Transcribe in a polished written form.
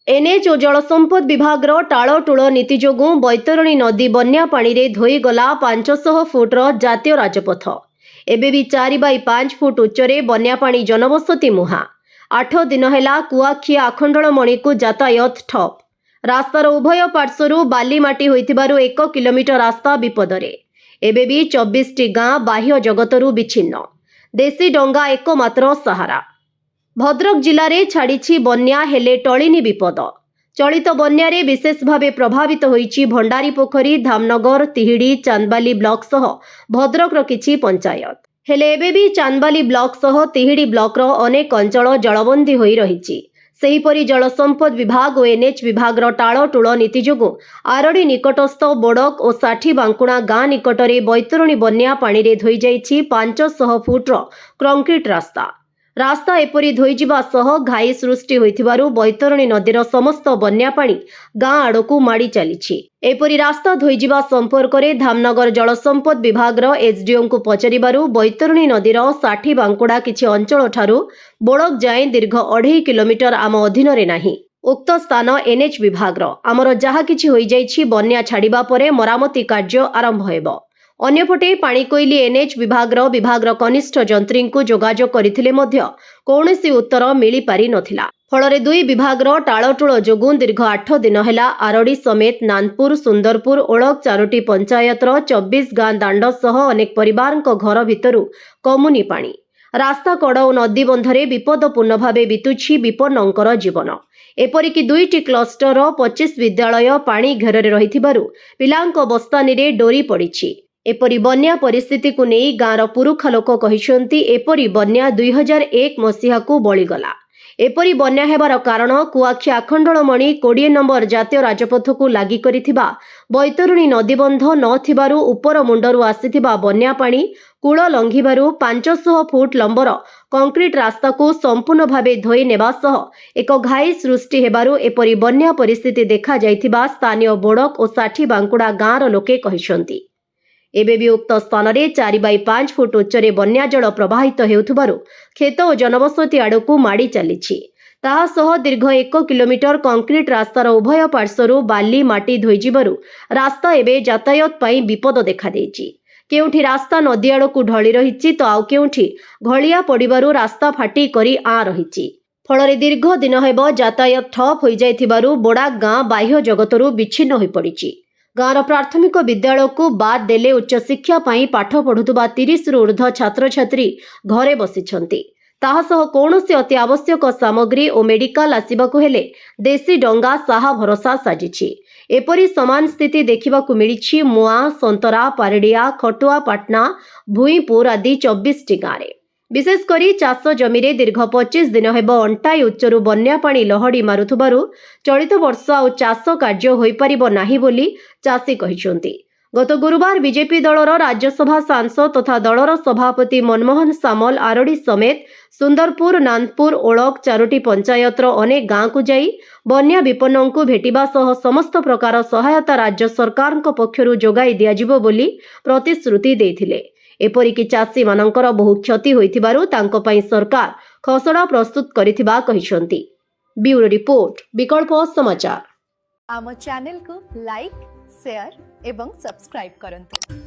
NH और जलसंपद विभाग टाळटूळ नीति जोगु बैतरणी नदी बन्या पानी रे धोई गला 500 फुट्र जातीय राजपथ। एबे भी 4x5 फुट उच्चरे बन्या पानी जनबसती मुहा। 8 दिन हेला कुआखिया आखंडलमणि को यातायात ठप। रास्तार उभय पार्श्वरू बाली माटी होइथिबारु 1 किलोमीटर रास्ता विपदरे। एबे भी 24 टी गाँ बाह्य जगतरू विच्छिन्न। देशी डंगा एकमात्र सहारा। भद्रक जिले में छाड़ी बन्या हेले टलिनी विपद। चलित बन्या रे विशेष भावे प्रभावित होईची भंडारी पोखरी, धामनगर, तिहिडी, चांदबाली ब्लॉक सह भद्रक किछि पंचायत। हेले एबे भी चांदबाली ब्लॉक सह तिहिडी ब्लॉक रो अनेक अंचल जलबंदी होई रहिछि। सेहीपरि जलसंपद विभाग और एनएच विभाग टाळटूळ नीति जोगु आरडी निकटस्थ बोडक और साठी बांकुणा गाँ निकटरे बैतरणी बन्या पानी रे धोई जाइछि 500 फुट्र कंक्रीट रास्ता। रास्ता एपरी धोईजिबा सह घाई सृष्टि होइथिबारु बैतरणी नदीर समस्त बन्या पानी गाँ आड़कू माड़ी चलीछि। एपरी रास्ता धोईजिबा संपर्क में धामनगर जलसंपद विभाग एसडीओ को पचारिबारु बैतरणी नदीर साठी बांकुड़ा किछि अंचल ठारू बोड़क जाए दीर्घ 2.5 किलोमीटर आम अधीन रे नाही। उक्त स्थान एनएच विभाग आमर जहा किछि होई जाइछि बन्या छाड़िबा परे मरामती कार्य आरंभ हेबो। अन्यपटे पाणीकोइली एनएच विभाग कनिष्ठ जंत्री को जोगाजोग करथिले मध्य कौनसी उत्तर मिली पारि नथिला। फलरे दुई विभाग टाळटूळ जोगु दीर्घ 8 दिन हेला आरडी समेत नानपुर, सुंदरपुर, ओळक 4टी पंचायतर 24 गाँ दांड सह अनेक परिवारक घर भितरु कमुनी पानी। रास्ता कड़ और नदी बंधरे विपदपूर्ण भावे बितुछि विपन्नंकर जीवन। एपरिकी 2टी क्लस्टर 25 विद्यालय पानी घेରରେ रहिथिबारु पिलांक बस्तानी रे डोरी पड़िछि। एपरी बन्या परिस्थिति को नहीं गाँवर पुरुखा लोक कहिसेंती एपरी बन्या 2001 मसीहा को बळीगला। एपरी बन्या हेबार कारण कुआखिया आखंडलमणि 20 नंबर जातीय राजपथ को लागि करिथिबा बैतरणी नदीबंध नथिबारु उपर मुंडरू आसिथिबा बन्या पानी कूल लंघिबारु 500 फुट लंबर कंक्रीट रास्ता को संपूर्ण भावे धोई नेबा सह एक घाई सृष्टि हेबारु एपरी बन्या परिस्थिति देखा जाइथिबा स्थानीय बोडक और साठी बांकुड़ा गाँवर लोके कहिसेंती। एबे भी उक्त स्थान में 4x5 फुट उच्चरे बन्या जल प्रवाहित हेउथबारु खेत और जनबसती आड़कू माड़ी चलीछि। ताहा सह दीर्घ 1 किलोमीटर कंक्रीट रास्तार उभय पार्श्वरू बाली माटी धोईजिबारु रास्ता एबे यातायात पई विपद देखा देइछि। केउठी रास्ता नदी आड़कू ढली रहिछि तो आउ केउठी घलिया पड़िबारु रास्ता फाटी करी आ रहिछि। फलरे दीर्घ दिन हेब यातायात ठप होई जाइथिबारु बोडा गाँ बाह्य जगतरू विच्छिन्न होई पड़िछि। गाँवर प्राथमिक विद्यालय को बाद देले उच्च शिक्षा पाई पाठ पढ़ुथुबा 30 रु ऊर्ध्व छात्र छात्री घरे बसिछंती। ताहा सह कौनसी अति आवश्यक सामग्री और मेडिकल आसिबाकु हेले देशी डंगा साहा भरोसा साजिछि। एपरी समान स्थिति देखिबाकु मिलिछि मुआ, संतरा, पारडिया, खटुआ, पाटना, भुईपुर आदि 24 टी गाँव। विशेषकर चाष जमी रे दीर्घ 25 दिन हेब अंटाई उच्चरू बन्या पानी लहड़ी मारुथुबारु चलित वर्ष आउ चाष कार्य होई परिबो नाही बोली चाषी कहिसेंती। गत गुरुवार बीजेपी दलर राज्यसभा सांसद तथा दलर सभापति मनमोहन सामल आरडी समेत सुंदरपुर, नानपुर, ओळक 4टी पंचायतर अनेक गाँ को जाई बन्या विपन्नों को भेटिबा सह समस्त प्रकार सहायता राज्य सरकारक पक्षरु जोगाई दियाजिबो बोली प्रतिश्रुति देथिले। एपरिकी चाषी मानकर बहु क्षति होइथिबारु तांको पई सरकार खसड़ा प्रस्तुत करिथिबा कहिसेंती। ब्यूरो रिपोर्ट, विकल्प समाचार। आम चैनल को लाइक, शेयर एवं सब्सक्राइब करंतु।